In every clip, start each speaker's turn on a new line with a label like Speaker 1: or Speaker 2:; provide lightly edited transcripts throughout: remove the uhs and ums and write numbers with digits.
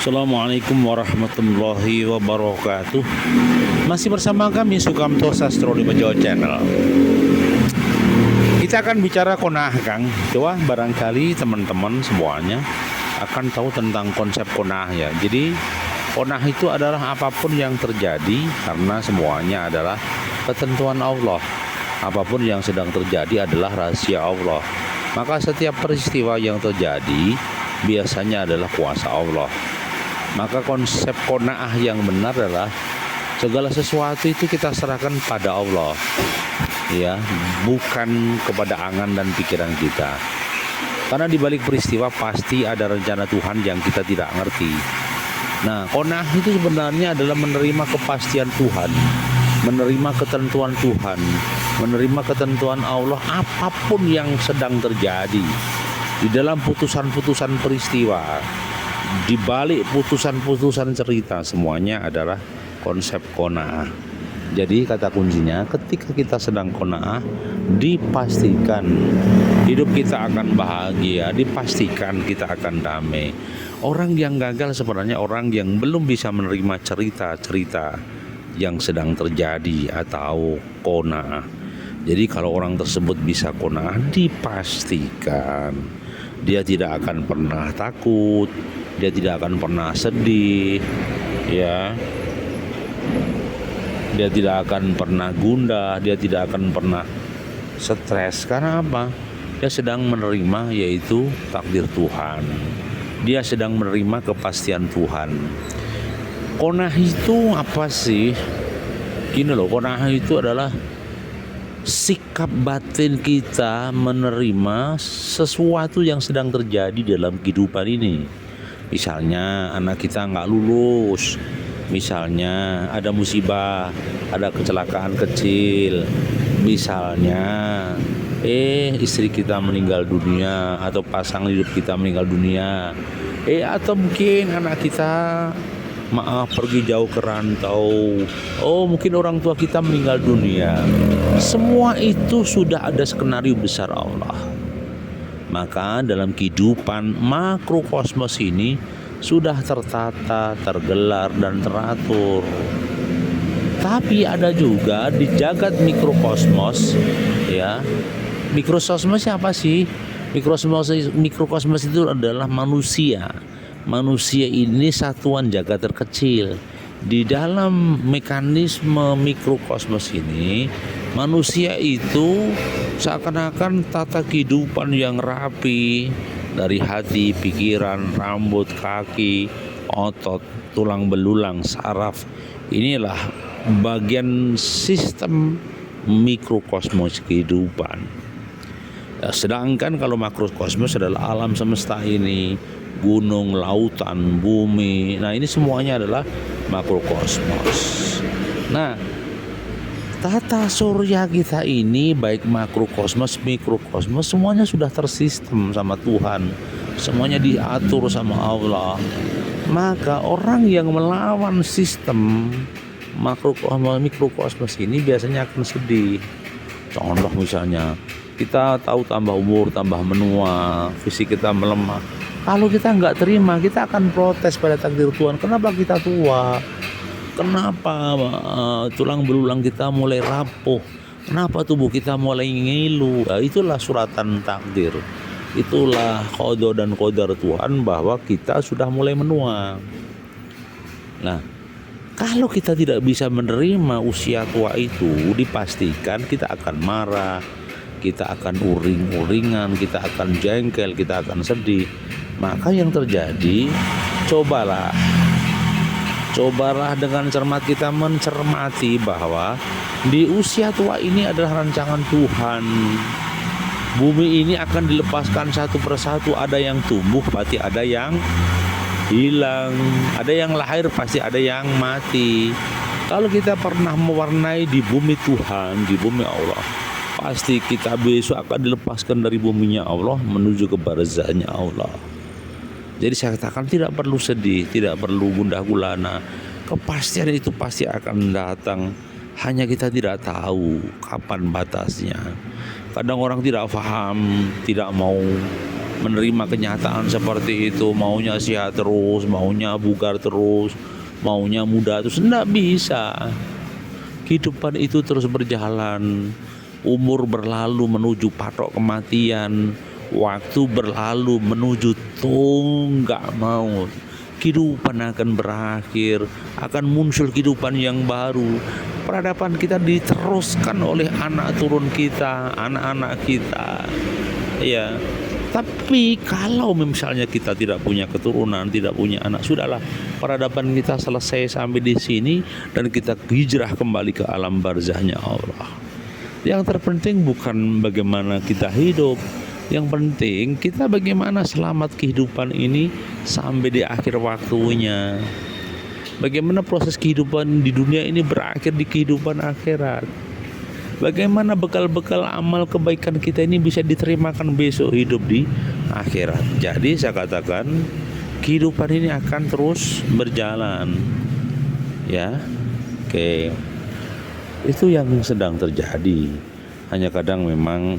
Speaker 1: Assalamualaikum warahmatullahi wabarakatuh. Masih bersama kami Sukamto Sastro di Bejo Channel. Kita akan bicara qanaah, Kang. Coba barangkali teman-teman semuanya akan tahu tentang konsep qanaah ya. Jadi qanaah itu adalah apapun yang terjadi karena semuanya adalah ketentuan Allah. Apapun yang sedang terjadi adalah rahasia Allah. Maka setiap peristiwa yang terjadi biasanya adalah kuasa Allah. Maka konsep qanaah yang benar adalah segala sesuatu itu kita serahkan pada Allah, ya, bukan kepada angan dan pikiran kita. Karena di balik peristiwa pasti ada rencana Tuhan yang kita tidak ngerti. Nah, qanaah itu sebenarnya adalah menerima kepastian Tuhan, menerima ketentuan Tuhan, menerima ketentuan Allah apapun yang sedang terjadi di dalam putusan-putusan peristiwa. Di balik putusan-putusan cerita semuanya adalah konsep qanaah. Jadi kata kuncinya ketika kita sedang qanaah, dipastikan hidup kita akan bahagia, dipastikan kita akan damai. Orang yang gagal sebenarnya orang yang belum bisa menerima cerita-cerita yang sedang terjadi atau qanaah. Jadi kalau orang tersebut bisa qanaah, dipastikan dia tidak akan pernah takut, dia tidak akan pernah sedih, ya. Dia tidak akan pernah gundah, dia tidak akan pernah stres. Karena apa? Dia sedang menerima yaitu takdir Tuhan. Dia sedang menerima kepastian Tuhan. Qanaah itu apa sih? Gini loh, qanaah itu adalah sikap batin kita menerima sesuatu yang sedang terjadi dalam kehidupan ini. Misalnya anak kita nggak lulus, misalnya ada musibah, ada kecelakaan kecil, misalnya istri kita meninggal dunia atau pasangan hidup kita meninggal dunia, atau mungkin anak kita pergi jauh ke rantau, mungkin orang tua kita meninggal dunia. Semua itu sudah ada skenario besar Allah. Maka dalam kehidupan makrokosmos ini sudah tertata, tergelar dan teratur. Tapi ada juga di jagat mikrokosmos, ya. Mikrokosmos apa sih? Mikrokosmos itu adalah manusia. Manusia ini satuan jagat terkecil. Di dalam mekanisme mikrokosmos ini, manusia itu seakan-akan tata kehidupan yang rapi dari hati, pikiran, rambut, kaki, otot, tulang belulang, saraf. Inilah bagian sistem mikrokosmos kehidupan. Sedangkan kalau makrokosmos adalah alam semesta ini, gunung, lautan, bumi. Nah, ini semuanya adalah makrokosmos. Nah, tata surya kita ini baik makrokosmos, mikrokosmos semuanya sudah tersistem sama Tuhan. Semuanya diatur sama Allah. Maka orang yang melawan sistem makrokosmos, mikrokosmos ini biasanya akan sedih. Contoh misalnya, kita tahu tambah umur, tambah menua, fisik kita melemah. Kalau kita nggak terima, kita akan protes pada takdir Tuhan. Kenapa kita tua? Kenapa tulang belulang kita mulai rapuh? Kenapa tubuh kita mulai ngilu? Nah, itulah suratan takdir. Itulah qada dan qadar Tuhan bahwa kita sudah mulai menua. Nah, kalau kita tidak bisa menerima usia tua itu, dipastikan kita akan marah, kita akan uring-uringan, kita akan jengkel, kita akan sedih. Maka yang terjadi, cobalah dengan cermat kita mencermati bahwa di usia tua ini adalah rancangan Tuhan. Bumi ini akan dilepaskan satu persatu. Ada yang tumbuh, pasti ada yang hilang. Ada yang lahir, pasti ada yang mati. Kalau kita pernah mewarnai di bumi Tuhan, di bumi Allah, pasti kita besok akan dilepaskan dari buminya Allah menuju ke barzahnya Allah. Jadi saya katakan tidak perlu sedih, tidak perlu gundah gulana. Kepastian itu pasti akan datang. Hanya kita tidak tahu kapan batasnya. Kadang orang tidak paham, tidak mau menerima kenyataan seperti itu, maunya sehat terus, maunya bugar terus, maunya muda terus. Tidak bisa. Kehidupan itu terus berjalan. Umur berlalu menuju patok kematian, waktu berlalu menuju tonggak maut. Kehidupan akan berakhir, akan muncul kehidupan yang baru. Peradaban kita diteruskan oleh anak turun kita, anak-anak kita. Ya. Tapi kalau misalnya kita tidak punya keturunan, tidak punya anak, sudahlah, peradaban kita selesai sampai di sini dan kita hijrah kembali ke alam barzahnya Allah. Yang terpenting bukan bagaimana kita hidup, yang penting kita bagaimana selamat kehidupan ini sampai di akhir waktunya. Bagaimana proses kehidupan di dunia ini berakhir di kehidupan akhirat. Bagaimana bekal-bekal amal kebaikan kita ini bisa diterimakan besok hidup di akhirat. Jadi saya katakan kehidupan ini akan terus berjalan. Ya. Oke. Itu yang sedang terjadi. Hanya kadang memang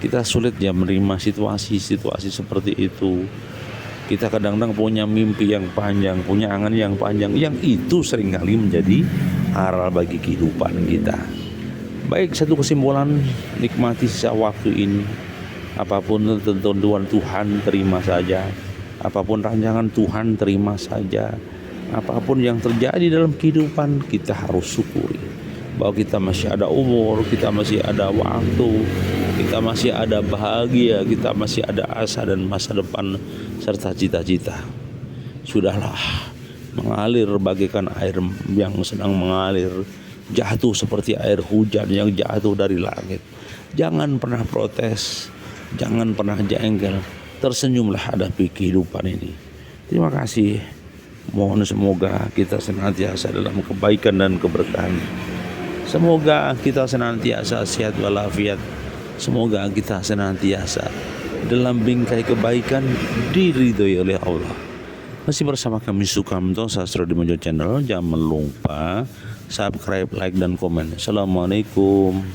Speaker 1: kita sulit ya menerima situasi-situasi seperti itu. Kita kadang-kadang punya mimpi yang panjang, punya angan yang panjang, yang itu seringkali menjadi aral bagi kehidupan kita. Baik, satu kesimpulan, nikmati sisa waktu ini. Apapun tentuan Tuhan, terima saja. Apapun rancangan Tuhan, terima saja. Apapun yang terjadi dalam kehidupan, kita harus syukuri bahwa kita masih ada umur, kita masih ada waktu, kita masih ada bahagia, kita masih ada asa dan masa depan serta cita-cita. Sudahlah, mengalir bagaikan air yang sedang mengalir, jatuh seperti air hujan yang jatuh dari langit. Jangan pernah protes, jangan pernah jengkel, tersenyumlah hadapi kehidupan ini. Terima kasih. Mohon semoga kita senantiasa dalam kebaikan dan keberkahan. Semoga kita senantiasa sehat walafiat. Semoga kita senantiasa dalam bingkai kebaikan, diridhoi oleh Allah. Masih bersama kami Sukamto Sastro di Mojo Channel. Jangan lupa subscribe, like, dan komen. Assalamualaikum.